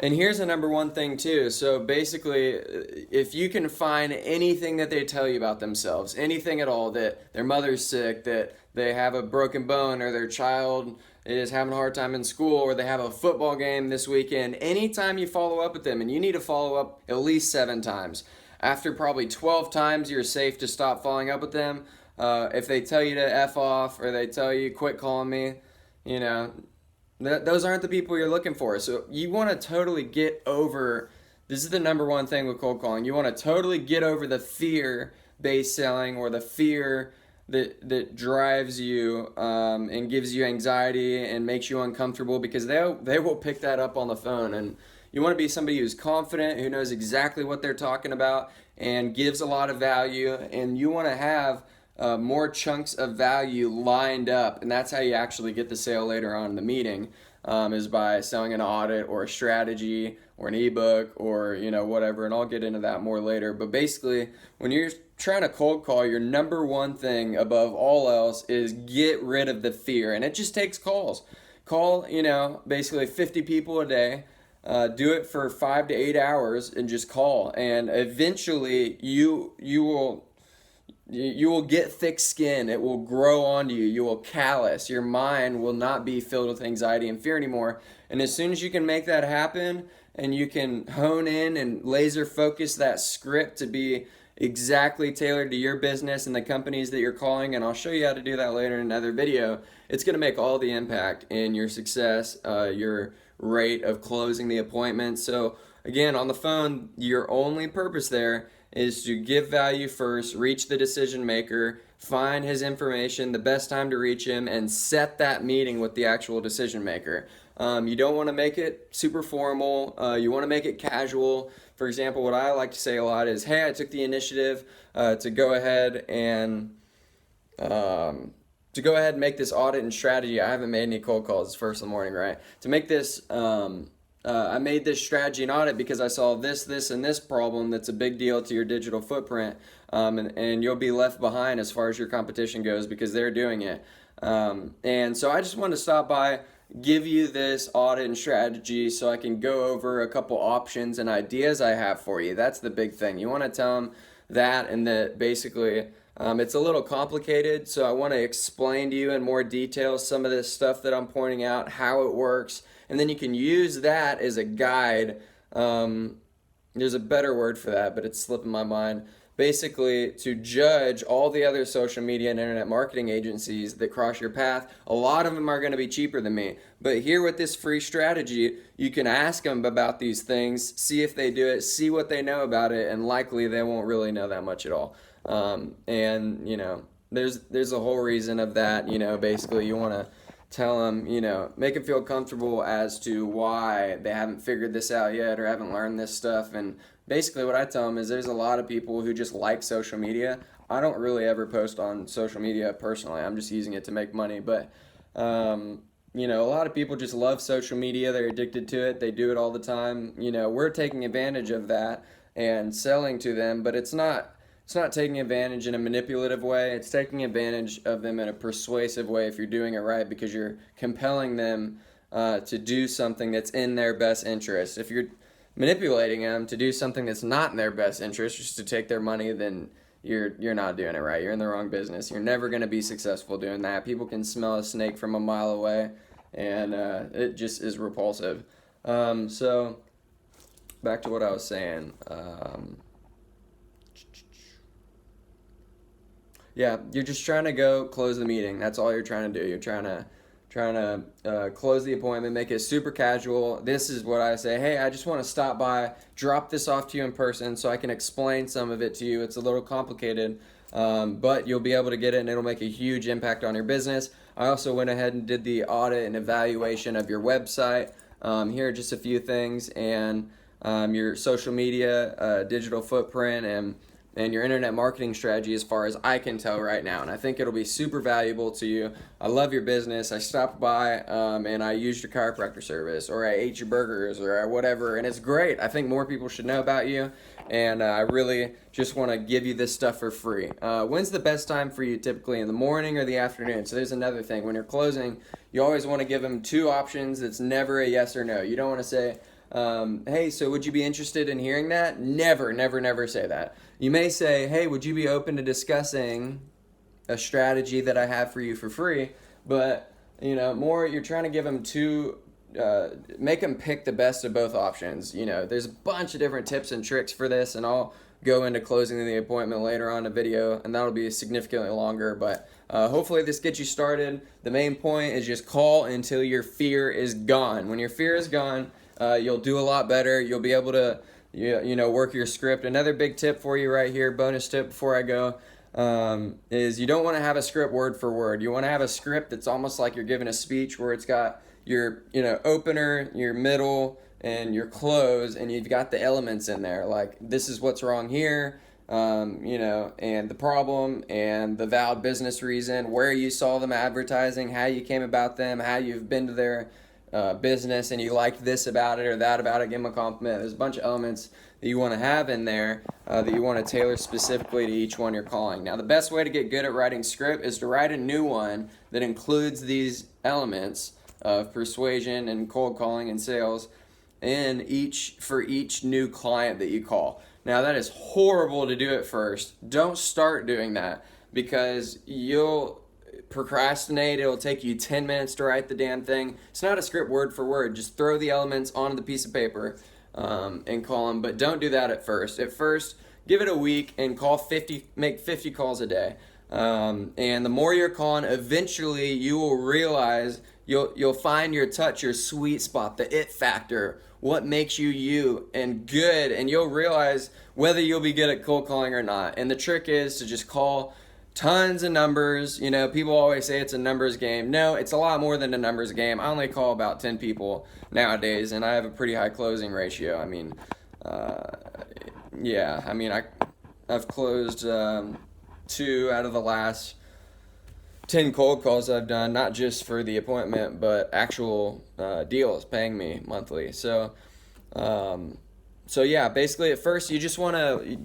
And here's the number one thing too. So basically, if you can find anything that they tell you about themselves, anything at all, that their mother's sick, that they have a broken bone, or their child is having a hard time in school, or they have a football game this weekend, anytime you follow up with them, and you need to follow up at least 7 times. After probably 12 times, you're safe to stop following up with them. If they tell you to F off, or they tell you quit calling me, you know, those aren't the people you're looking for. So you want to totally get over. This is the number one thing with cold calling. You want to totally get over the fear-based selling, or the fear that drives you and gives you anxiety and makes you uncomfortable, because they will pick that up on the phone. And you want to be somebody who's confident, who knows exactly what they're talking about, and gives a lot of value. And you want to have more chunks of value lined up, and that's how you actually get the sale later on in the meeting, is by selling an audit or a strategy or an ebook, or whatever. And I'll get into that more later. But basically, when you're trying to cold call, your number one thing above all else is get rid of the fear, and it just takes calls. Call basically 50 people a day. Do it for 5 to 8 hours and just call, and eventually you will get thick skin. It will grow onto you. You will callous. Your mind will not be filled with anxiety and fear anymore. And as soon as you can make that happen, and you can hone in and laser focus that script to be exactly tailored to your business and the companies that you're calling, and I'll show you how to do that later in another video, it's going to make all the impact in your success, your rate of closing the appointment. So again, on the phone, your only purpose there is to give value first, reach the decision maker, find his information, the best time to reach him, and set that meeting with the actual decision maker. You don't want to make it super formal. You want to make it casual. For example, what I like to say a lot is, hey, I took the initiative to go ahead and make this audit and strategy. I haven't made any cold calls. It's first in the morning, right? To make this, I made this strategy and audit because I saw this, and this problem that's a big deal to your digital footprint, and you'll be left behind as far as your competition goes because they're doing it. And so I just wanted to stop by, give you this audit and strategy so I can go over a couple options and ideas I have for you. That's the big thing. You want to tell them that, and that basically it's a little complicated, so I want to explain to you in more detail some of this stuff that I'm pointing out, how it works, and then you can use that as a guide. There's a better word for that, but it's slipping my mind. Basically, to judge all the other social media and internet marketing agencies that cross your path. A lot of them are going to be cheaper than me. But here with this free strategy, you can ask them about these things, see if they do it, see what they know about it, and likely they won't really know that much at all. There's a whole reason of that. Basically you want to tell them, make them feel comfortable as to why they haven't figured this out yet or haven't learned this stuff. And basically what I tell them is, there's a lot of people who just like social media. I don't really ever post on social media personally. I'm just using it to make money. But, a lot of people just love social media. They're addicted to it. They do it all the time. We're taking advantage of that and selling to them, but it's not taking advantage in a manipulative way. It's taking advantage of them in a persuasive way if you're doing it right, because you're compelling them to do something that's in their best interest. If you're manipulating them to do something that's not in their best interest, just to take their money, then you're not doing it right. You're in the wrong business. You're never going to be successful doing that. People can smell a snake from a mile away, and it just is repulsive. So back to what I was saying. Yeah, you're just trying to go close the meeting. That's all you're trying to do. You're trying to close the appointment, make it super casual. This is what I say. Hey, I just want to stop by, drop this off to you in person so I can explain some of it to you. It's a little complicated, but you'll be able to get it, and it'll make a huge impact on your business. I also went ahead and did the audit and evaluation of your website. Here are just a few things, and your social media, digital footprint, and your internet marketing strategy, as far as I can tell right now. And I think it'll be super valuable to you. I love your business. I stopped by and I used your chiropractor service, or I ate your burgers, or whatever, and it's great. I think more people should know about you, and I really just want to give you this stuff for free. When's the best time for you, typically in the morning or the afternoon? So there's another thing. When you're closing, you always want to give them two options. That's never a yes or no. You don't want to say, Hey, so would you be interested in hearing that? Never, never, never say that. You may say, hey, would you be open to discussing a strategy that I have for you for free? But more you're trying to give them make them pick the best of both options. There's a bunch of different tips and tricks for this, and I'll go into closing the appointment later on in the video, and that'll be significantly longer. But hopefully this gets you started. The main point is just call until your fear is gone. When your fear is gone, you'll do a lot better. You'll be able to work your script. Another big tip for you right here, bonus tip before I go, is you don't want to have a script word for word. You want to have a script that's almost like you're giving a speech, where it's got your opener, your middle, and your close, and you've got the elements in there, like this is what's wrong here, and the problem, and the valid business reason, where you saw them advertising, how you came about them, how you've been to their business and you liked this about it or that about it, give them a compliment. There's a bunch of elements that you want to have in there that you want to tailor specifically to each one you're calling. Now, the best way to get good at writing script is to write a new one that includes these elements of persuasion and cold calling and sales for each new client that you call. Now, that is horrible to do at first. Don't start doing that, because you'll procrastinate. It'll take you 10 minutes to write the damn thing. It's not a script word for word. Just throw the elements onto the piece of paper and call them. But don't do that at first. At first, give it a week and make 50 calls a day. And the more you're calling, eventually you will realize you'll find your touch, your sweet spot, the it factor, what makes you you and good, and you'll realize whether you'll be good at cold calling or not. And the trick is to just call tons of numbers. People always say it's a numbers game. No, it's a lot more than a numbers game. I only call about 10 people nowadays, and I have a pretty high closing ratio. I've closed 2 out of the last 10 cold calls I've done, not just for the appointment, but actual deals paying me monthly. So yeah, basically at first you just want to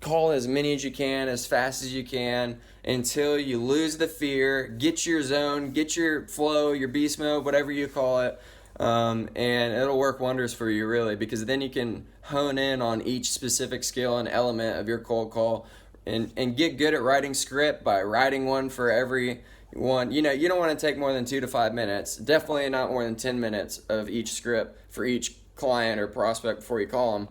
call as many as you can, as fast as you can, until you lose the fear, get your zone, get your flow, your beast mode, whatever you call it, and it'll work wonders for you, really, because then you can hone in on each specific skill and element of your cold call, and get good at writing script by writing one for every one. You don't want to take more than 2 to 5 minutes, definitely not more than 10 minutes of each script for each client or prospect before you call them.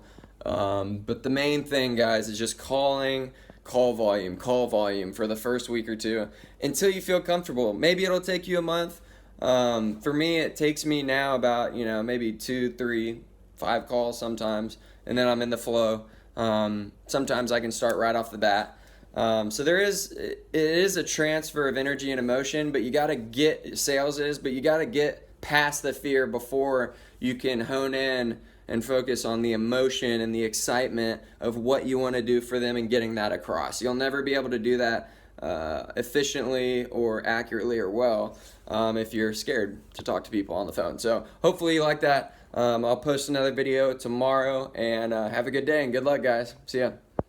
But the main thing, guys, is just call volume for the first week or 2 until you feel comfortable. Maybe it'll take you a month. For me, it takes me now about, maybe 2, 3, 5 calls sometimes, and then I'm in the flow. Sometimes I can start right off the bat. So it is a transfer of energy and emotion, but you got to get past the fear before you can hone in and focus on the emotion and the excitement of what you want to do for them and getting that across. You'll never be able to do that efficiently or accurately or well if you're scared to talk to people on the phone. So hopefully you like that. I'll post another video tomorrow, and have a good day and good luck, guys. See ya.